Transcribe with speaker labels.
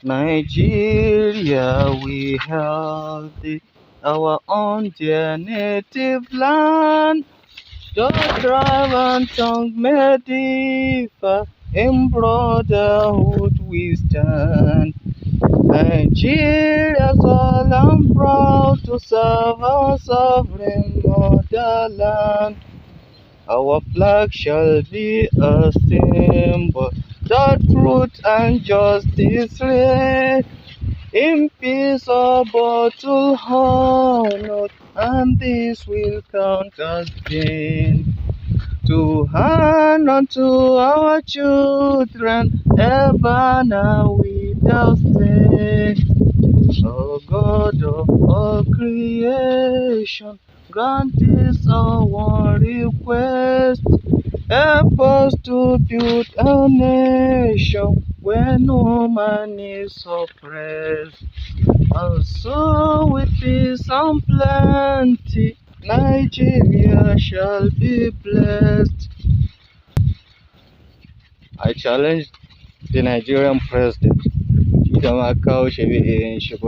Speaker 1: Nigeria, we held it, our own dear native land. Just drive and tongue Mediva, in brotherhood we stand. Nigeria's all I'm proud to serve our sovereign motherland. Our flag shall be a symbol that truth and justice reign. In peace our battle honored, and this will count as gain. To hand unto our children, ever now without stain. O God of all creation, grant this our one request. Help us to build a nation where no man is oppressed. And so with peace and plenty, Nigeria shall be blessed. I challenge the Nigerian president, Idan aka kawo shi